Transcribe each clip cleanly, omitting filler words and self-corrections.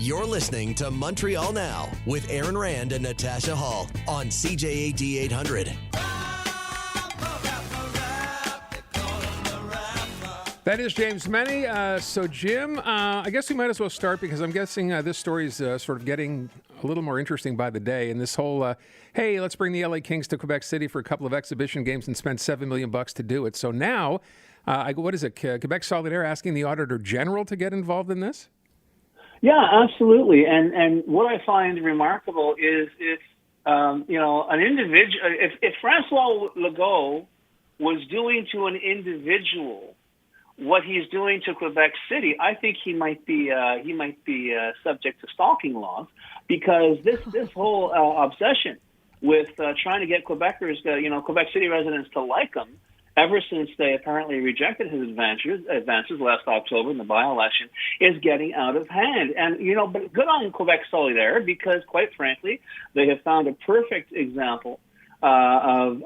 You're listening to Montreal Now with Aaron Rand and Natasha Hall on CJAD 800. That is James Mennie. So, Jim, I guess we might as well start because I'm guessing this story is sort of getting a little more interesting by the day. And this whole, hey, let's bring the LA Kings to Quebec City for a couple of exhibition games and spend $7 million to do it. So now, what is it? Quebec Solidaire asking the Auditor General to get involved in this? Yeah, absolutely. And what I find remarkable is if an individual, if Francois Legault was doing to an individual what he's doing to Quebec City, I think he might be subject to stalking laws, because this whole obsession with trying to get Quebecers, Quebec City residents to like him, ever since they apparently rejected his advances last October in the by-election, is getting out of hand. And, but good on Quebec Solidaire, because, quite frankly, they have found a perfect example of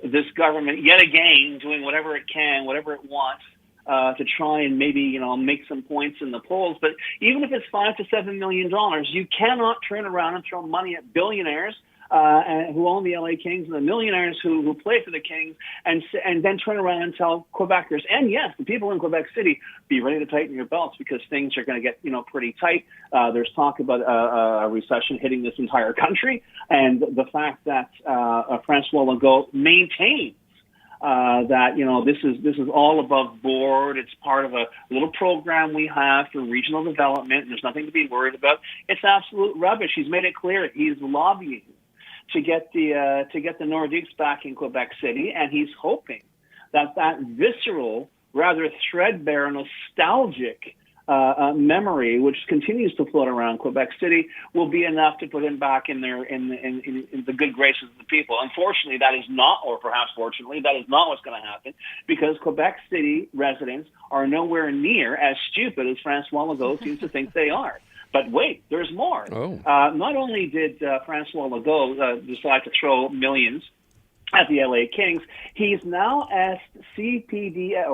this government, yet again, doing whatever it can, whatever it wants, to try and maybe, make some points in the polls. But even if it's $5 to $7 million, you cannot turn around and throw money at billionaires who own the LA Kings and the millionaires who play for the Kings, and then turn around and tell Quebecers, and yes, the people in Quebec City, be ready to tighten your belts because things are going to get pretty tight. There's talk about a recession hitting this entire country, and the fact that Francois Legault maintains that this is all above board. It's part of a little program we have for regional development, and there's nothing to be worried about. It's absolute rubbish. He's made it clear he's lobbying to get the Nordiques back in Quebec City, and he's hoping that visceral, rather threadbare, nostalgic memory, which continues to float around Quebec City, will be enough to put him back in the good graces of the people. Unfortunately, that is not, or perhaps fortunately, that is not what's going to happen, because Quebec City residents are nowhere near as stupid as Francois Legault seems to think they are. But wait, there's more. Oh. Not only did Francois Legault decide to throw millions at the LA Kings, he's now asked CPDA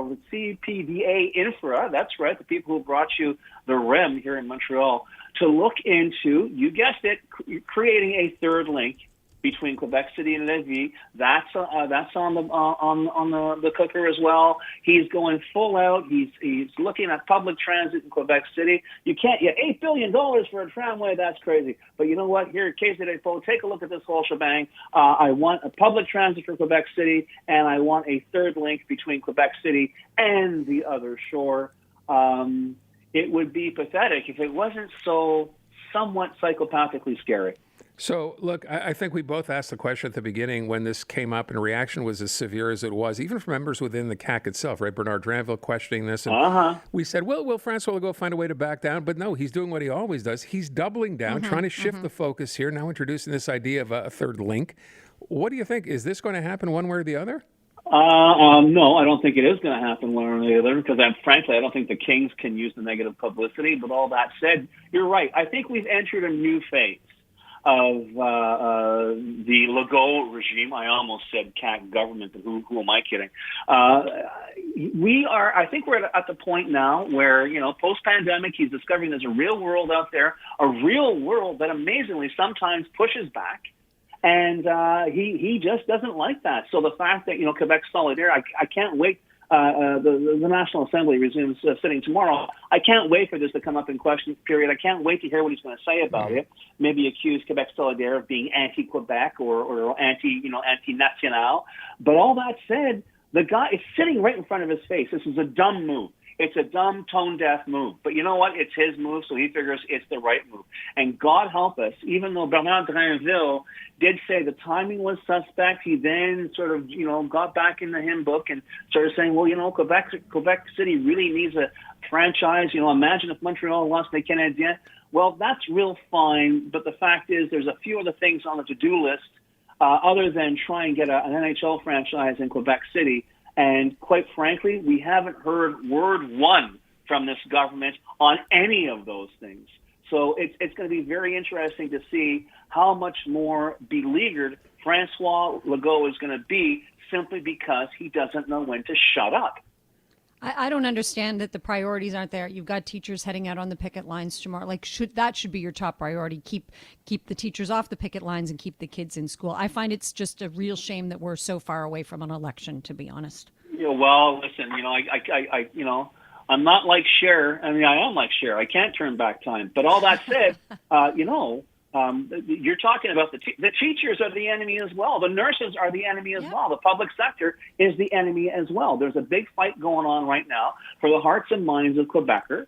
Infra, that's right, the people who brought you the REM here in Montreal, to look into, you guessed it, creating a third link between Quebec City and Lévis. That's on the cooker as well. He's going full out. He's looking at public transit in Quebec City. You can't get $8 billion for a tramway. That's crazy. But you know what? Here at Caisse, take a look at this whole shebang. I want a public transit for Quebec City, and I want a third link between Quebec City and the other shore. It would be pathetic if it wasn't so somewhat psychopathically scary. So, look, I think we both asked the question at the beginning when this came up, and the reaction was as severe as it was, even from members within the CAQ itself, right? Bernard Dranville questioning this. And we said, well, will Francois Legault find a way to back down? But no, he's doing what he always does. He's doubling down, trying to shift the focus here, now introducing this idea of a third link. What do you think? Is this going to happen one way or the other? No, I don't think it is going to happen one way or the other, because frankly, I don't think the Kings can use the negative publicity. But all that said, you're right. I think we've entered a new phase of the Legault regime. I almost said CAQ government, but who am I kidding? I think we're at the point now where, post-pandemic, he's discovering there's a real world out there, a real world that amazingly sometimes pushes back. And he just doesn't like that. So the fact that, Quebec Solidaire, I can't wait. The National Assembly resumes sitting tomorrow. I can't wait for this to come up in question period. I can't wait to hear what he's going to say about it. Maybe accuse Quebec Solidaire of being anti-Quebec or anti-national. But all that said, the guy is sitting right in front of his face. This is a dumb move. It's a dumb, tone-deaf move. But you know what? It's his move, so he figures it's the right move. And God help us, even though Bernard Dranville did say the timing was suspect, he then sort of, got back in the hymn book and started saying, well, Quebec City really needs a franchise. Imagine if Montreal lost les Canadiens. Well, that's real fine, but the fact is there's a few other things on the to-do list other than try and get an NHL franchise in Quebec City. And quite frankly, we haven't heard word one from this government on any of those things. So it's going to be very interesting to see how much more beleaguered Francois Legault is going to be simply because he doesn't know when to shut up. I don't understand that the priorities aren't there. You've got teachers heading out on the picket lines tomorrow. Like, that should be your top priority. Keep the teachers off the picket lines and keep the kids in school. I find it's just a real shame that we're so far away from an election, to be honest. Yeah, well, listen, I'm not like Cher. I mean, I am like Cher. I can't turn back time. But all that said, you're talking about the teachers are the enemy as well. The nurses are the enemy as well. The public sector is the enemy as well. There's a big fight going on right now for the hearts and minds of Quebecers.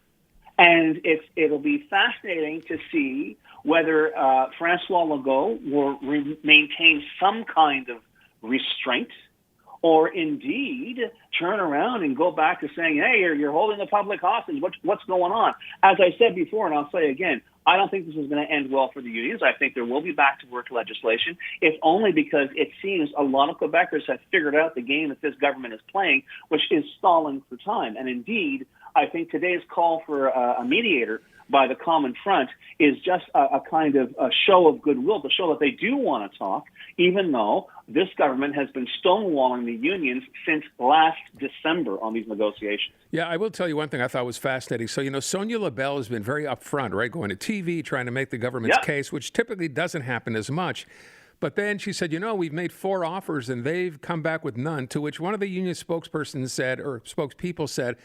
And it'll be fascinating to see whether François Legault will maintain some kind of restraint, or indeed turn around and go back to saying, hey, you're holding the public hostage. What's going on? As I said before, and I'll say again, I don't think this is going to end well for the unions. I think there will be back-to-work legislation, if only because it seems a lot of Quebecers have figured out the game that this government is playing, which is stalling for time. And indeed, I think today's call for a mediator by the Common Front is just a kind of a show of goodwill to show that they do want to talk, even though this government has been stonewalling the unions since last December on these negotiations. Yeah, I will tell you one thing I thought was fascinating. So, Sonia LaBelle has been very upfront, right, going to TV, trying to make the government's case, which typically doesn't happen as much. But then she said, we've made 4 offers and they've come back with none, to which one of the union spokespersons said, or spokespeople said,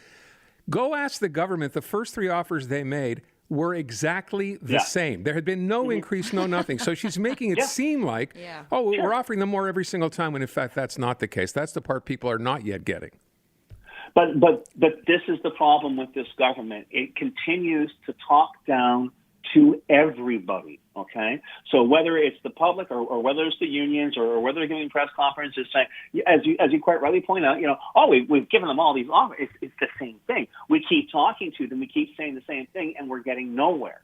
go ask the government, the first 3 offers they made were exactly the same. There had been no increase, no nothing. So she's making it seem like, we're offering them more every single time, when in fact that's not the case. That's the part people are not yet getting. But this is the problem with this government. It continues to talk down to everybody, okay? So whether it's the public or whether it's the unions or whether they're giving press conferences saying, as you quite rightly point out, we've given them all these offers. It's the same thing. We keep talking to them. We keep saying the same thing, and we're getting nowhere.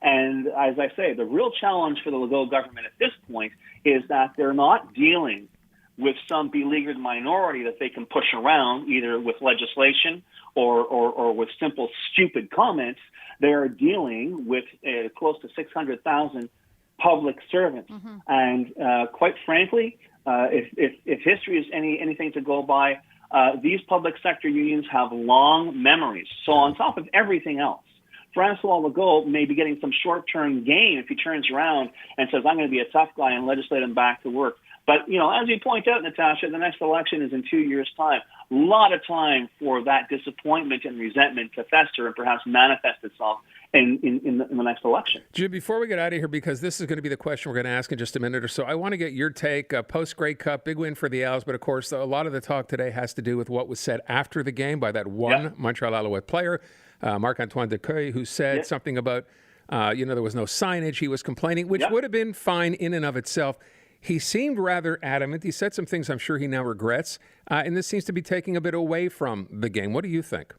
And as I say, the real challenge for the Legault government at this point is that they're not dealing with some beleaguered minority that they can push around, either with legislation or with simple stupid comments. They are dealing with close to 600,000 public servants. Mm-hmm. And quite frankly, if history is anything to go by, these public sector unions have long memories. So on top of everything else, François Legault may be getting some short-term gain if he turns around and says, I'm going to be a tough guy and legislate him back to work. But, as you point out, Natasha, the next election is in 2 years' time. A lot of time for that disappointment and resentment to fester and perhaps manifest itself in the next election. Jim, before we get out of here, because this is going to be the question we're going to ask in just a minute or so, I want to get your take. Post-Grey Cup, big win for the Als, but of course, a lot of the talk today has to do with what was said after the game by that one Montreal Alouette player, Marc-Antoine Decaille, who said something about, there was no signage. He was complaining, which would have been fine in and of itself. He seemed rather adamant. He said some things I'm sure he now regrets. And this seems to be taking a bit away from the game. What do you think?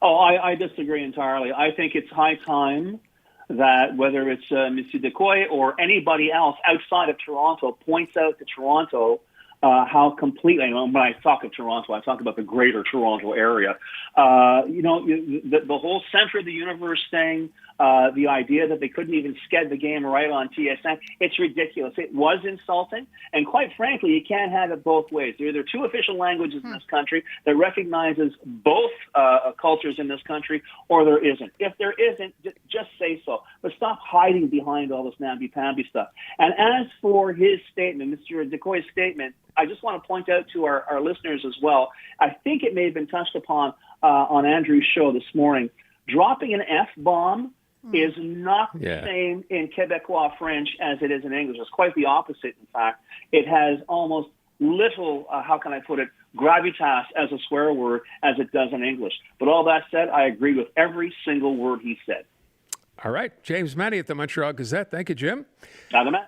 Oh, I disagree entirely. I think it's high time that whether it's Mr. Decaille or anybody else outside of Toronto points out to Toronto how completely, when I talk of Toronto, I talk about the greater Toronto area. The whole center of the universe thing, the idea that they couldn't even sked the game right on TSN, it's ridiculous. It was insulting. And quite frankly, you can't have it both ways. There are 2 official languages in this country that recognizes both cultures in this country, or there isn't. If there isn't, just say so. But stop hiding behind all this namby-pamby stuff. And as for his statement, Mr. Decaille's statement, I just want to point out to our listeners as well, I think it may have been touched upon on Andrew's show this morning. Dropping an F-bomb is not the same in Quebecois French as it is in English. It's quite the opposite, in fact. It has almost little, gravitas as a swear word as it does in English. But all that said, I agree with every single word he said. All right. James Mennie at the Montreal Gazette. Thank you, Jim. Now the man.